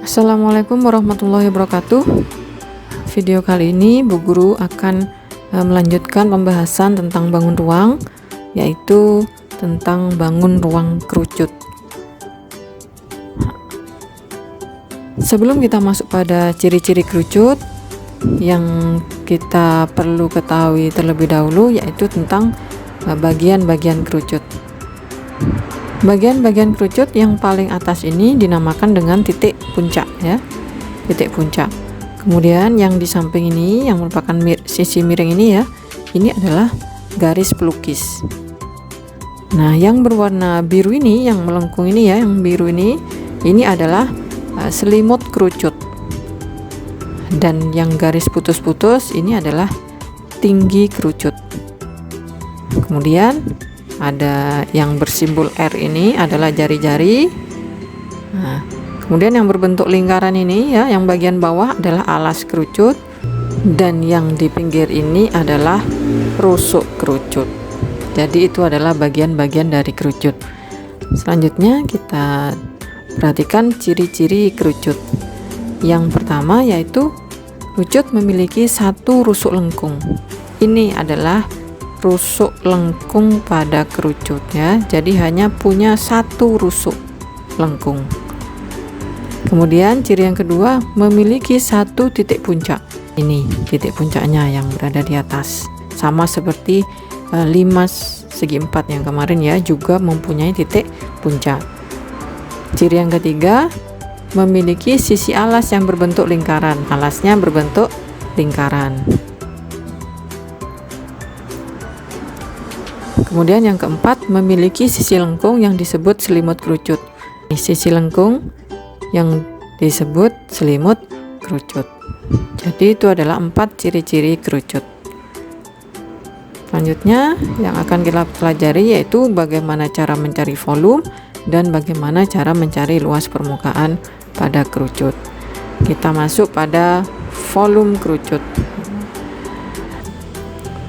Assalamualaikum warahmatullahi wabarakatuh. Video kali ini Bu Guru akan melanjutkan pembahasan tentang bangun ruang, yaitu tentang bangun ruang kerucut. Sebelum kita masuk pada ciri-ciri kerucut, yang kita perlu ketahui terlebih dahulu yaitu tentang bagian-bagian kerucut. Bagian-bagian kerucut yang paling atas ini dinamakan dengan titik puncak, ya, titik puncak. Kemudian yang di samping ini yang merupakan sisi miring ini, ya, ini adalah garis pelukis. Nah, yang berwarna biru ini, yang melengkung ini, ya, yang biru ini adalah selimut kerucut. Dan yang garis putus-putus ini adalah tinggi kerucut. Kemudian ada yang bersimbol R ini adalah jari-jari. Nah, kemudian yang berbentuk lingkaran ini, ya, yang bagian bawah adalah alas kerucut, dan yang di pinggir ini adalah rusuk kerucut. Jadi itu adalah bagian-bagian dari kerucut. Selanjutnya kita perhatikan ciri-ciri kerucut. Yang pertama yaitu kerucut memiliki satu rusuk lengkung. Ini adalah rusuk lengkung pada kerucut, ya. Jadi hanya punya satu rusuk lengkung. Kemudian ciri yang kedua, memiliki satu titik puncak. Ini titik puncaknya yang berada di atas. Sama seperti 5 segi 4 yang kemarin, ya, juga mempunyai titik puncak. Ciri yang ketiga, memiliki sisi alas yang berbentuk lingkaran. Alasnya berbentuk lingkaran. Kemudian yang keempat, memiliki sisi lengkung yang disebut selimut kerucut. Sisi lengkung yang disebut selimut kerucut. Jadi itu adalah 4 ciri-ciri kerucut. Selanjutnya yang akan kita pelajari yaitu bagaimana cara mencari volume dan bagaimana cara mencari luas permukaan pada kerucut. Kita masuk pada volume kerucut.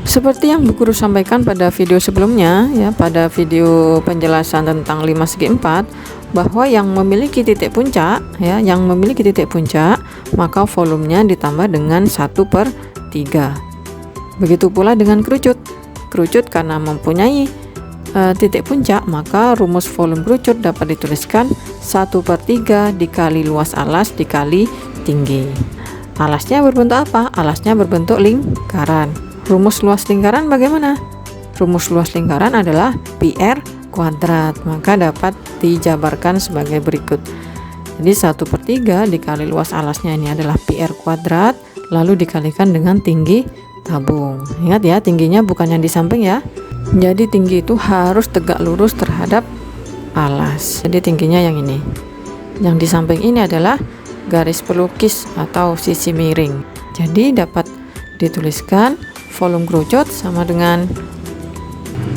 Seperti yang Bu Guru sampaikan pada video sebelumnya, ya, pada video penjelasan tentang 5 segi 4, bahwa yang memiliki titik puncak, ya, yang memiliki titik puncak, maka volumenya ditambah dengan 1/3. Begitu pula dengan kerucut. Kerucut karena mempunyai titik puncak, maka rumus volume kerucut dapat dituliskan 1/3 dikali luas alas dikali tinggi. Alasnya berbentuk apa? Alasnya berbentuk lingkaran. Rumus luas lingkaran bagaimana? Rumus luas lingkaran adalah PR kuadrat, maka dapat dijabarkan sebagai berikut. Jadi 1/3 dikali luas alasnya ini adalah PR kuadrat, lalu dikalikan dengan tinggi tabung. Ingat, ya, tingginya bukan yang di samping, ya. Jadi tinggi itu harus tegak lurus terhadap alas. Jadi tingginya yang ini. Yang di samping ini adalah garis pelukis atau sisi miring. Jadi dapat dituliskan volume kerucut sama dengan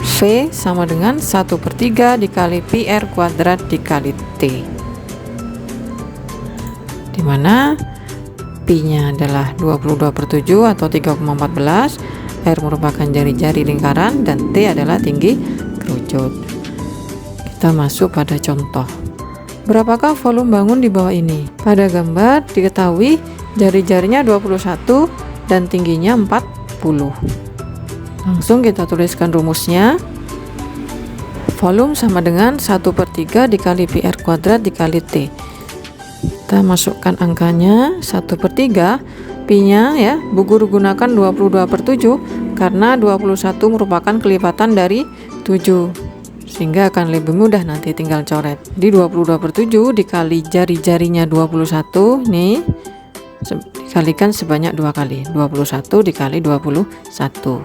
V sama dengan 1/3 dikali PR kuadrat dikali T, dimana Pi-nya adalah 22/7 atau 3,14, R merupakan jari-jari lingkaran, dan T adalah tinggi kerucut. Kita masuk pada contoh. Berapakah volume bangun di bawah ini? Pada gambar diketahui jari-jarinya 21 dan tingginya 40. Langsung kita tuliskan rumusnya. Volume sama dengan 1/3 dikali PR kuadrat dikali T. Kita masukkan angkanya 1/3. Pi-nya, ya, Bu Guru gunakan 22/7 karena 21 merupakan kelipatan dari 7, sehingga akan lebih mudah nanti tinggal coret. Di 22/7 dikali jari-jarinya 21 nih, dikalikan sebanyak 2 kali. 21 dikali 21.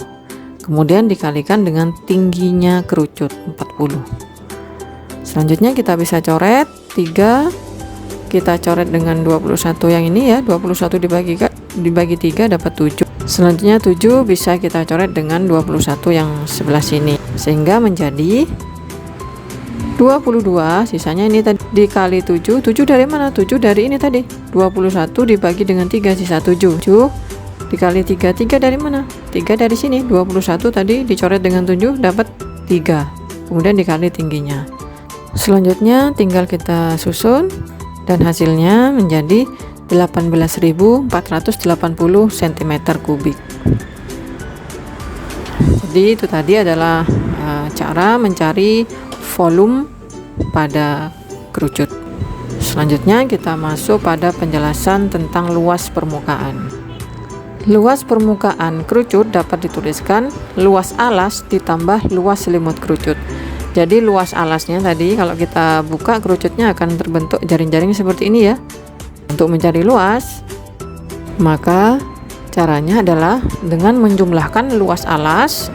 Kemudian dikalikan dengan tingginya kerucut 40. Selanjutnya kita bisa coret 3. Kita coret dengan 21 yang ini, ya, 21 dibagi 3 dapat 7. Selanjutnya 7 bisa kita coret dengan 21 yang sebelah sini, sehingga menjadi 22. Sisanya ini tadi dikali 7. 7 dari mana? 7 dari ini tadi. 21 dibagi dengan 3 sisa 7. 7 dikali 3. 3 dari mana? 3 dari sini. 21 tadi dicoret dengan 7 dapat 3. Kemudian dikali tingginya. Selanjutnya tinggal kita susun dan hasilnya menjadi 18.480 cm3. Jadi itu tadi adalah cara mencari volume pada kerucut. Selanjutnya kita masuk pada penjelasan tentang luas permukaan. Luas permukaan kerucut dapat dituliskan luas alas ditambah luas selimut kerucut. Jadi luas alasnya tadi kalau kita buka kerucutnya akan terbentuk jaring-jaring seperti ini ya. Untuk mencari luas, maka caranya adalah dengan menjumlahkan luas alas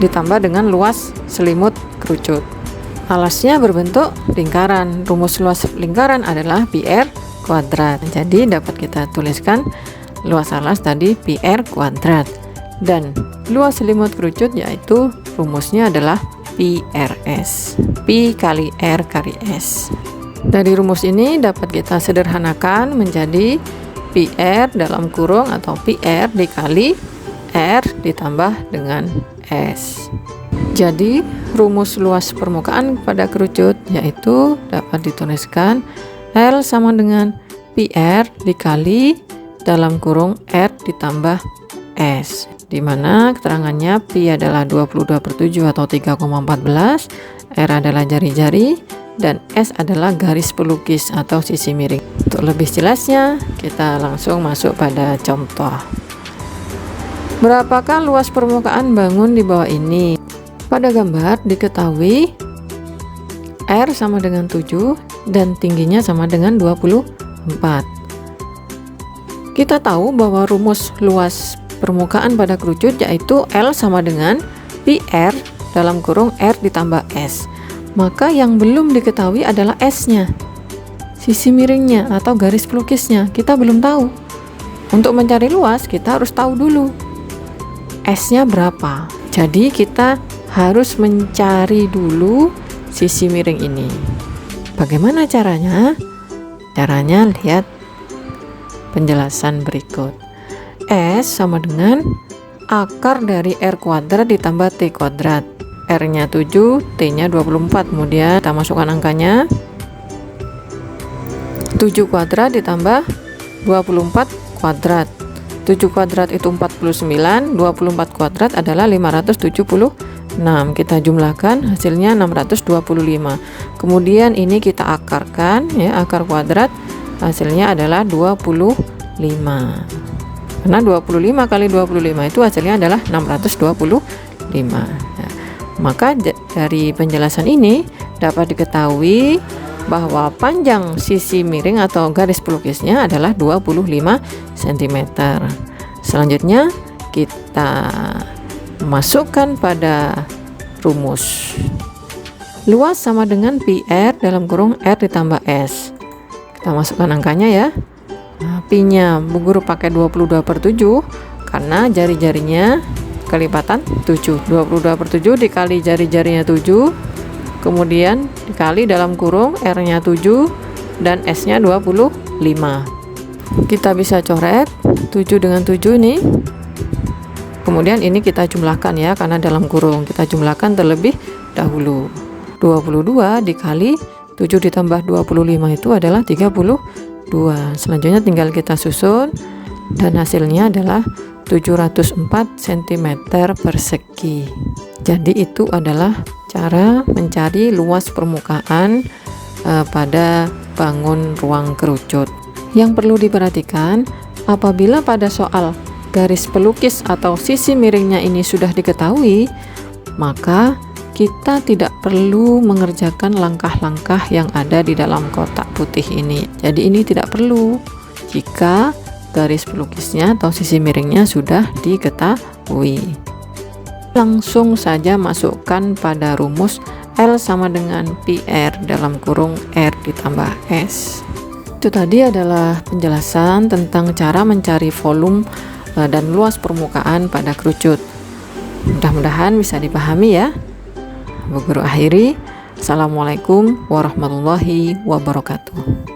ditambah dengan luas selimut kerucut. Alasnya berbentuk lingkaran. Rumus luas lingkaran adalah πr kuadrat. Jadi dapat kita tuliskan luas alas tadi πr kuadrat. Dan luas selimut kerucut yaitu rumusnya adalah πrs. Pi kali R kali S. Dari rumus ini dapat kita sederhanakan menjadi PR dalam kurung atau PR dikali R ditambah dengan S. Jadi rumus luas permukaan pada kerucut yaitu dapat dituliskan L sama dengan PR dikali dalam kurung R ditambah S, di mana keterangannya Pi adalah 22/7 atau 3,14, R adalah jari-jari, dan S adalah garis pelukis atau sisi miring. Untuk lebih jelasnya kita langsung masuk pada contoh. Berapakah luas permukaan bangun di bawah ini? Pada gambar diketahui R sama dengan 7 dan tingginya sama dengan 24. Kita tahu bahwa rumus luas permukaan pada kerucut yaitu L sama dengan PR dalam kurung R ditambah S. Maka yang belum diketahui adalah S-nya, sisi miringnya atau garis pelukisnya. Kita belum tahu. Untuk mencari luas kita harus tahu dulu S-nya berapa. Jadi kita harus mencari dulu sisi miring ini. Bagaimana caranya? Caranya lihat penjelasan berikut. S sama dengan akar dari R kuadrat ditambah T kuadrat. R-nya 7, T-nya 24. Kemudian kita masukkan angkanya. 7 kuadrat ditambah 24 kuadrat. 7 kuadrat itu 49, 24 kuadrat adalah 576. Kita jumlahkan hasilnya 625. Kemudian ini kita akarkan ya, akar kuadrat hasilnya adalah 25. Karena 25 kali 25 itu hasilnya adalah 625. Nah, maka dari penjelasan ini dapat diketahui bahwa panjang sisi miring atau garis pelukisnya adalah 25 cm. Selanjutnya kita masukkan pada rumus. Luas sama dengan PR dalam kurung R ditambah S. Kita masukkan angkanya ya. Nah, Pi-nya Bu Guru pakai 22/7 karena jari-jarinya kelipatan 7. 22/7 dikali jari-jarinya 7, kemudian dikali dalam kurung R-nya 7 dan S-nya 25. Kita bisa coret 7 dengan 7 ini. Kemudian ini kita jumlahkan ya, karena dalam kurung kita jumlahkan terlebih dahulu. 22 dikali 7 ditambah 25 itu adalah 32. Selanjutnya tinggal kita susun dan hasilnya adalah 704 cm persegi. Jadi itu adalah cara mencari luas permukaan pada bangun ruang kerucut. Yang perlu diperhatikan, apabila pada soal garis pelukis atau sisi miringnya ini sudah diketahui, maka kita tidak perlu mengerjakan langkah-langkah yang ada di dalam kotak putih ini. Jadi ini tidak perlu jika garis pelukisnya atau sisi miringnya sudah diketahui. Langsung saja masukkan pada rumus L sama dengan PR dalam kurung R ditambah S. Itu tadi adalah penjelasan tentang cara mencari volume dan luas permukaan pada kerucut. Mudah-mudahan bisa dipahami ya. Bu Guru akhiri. Assalamualaikum warahmatullahi wabarakatuh.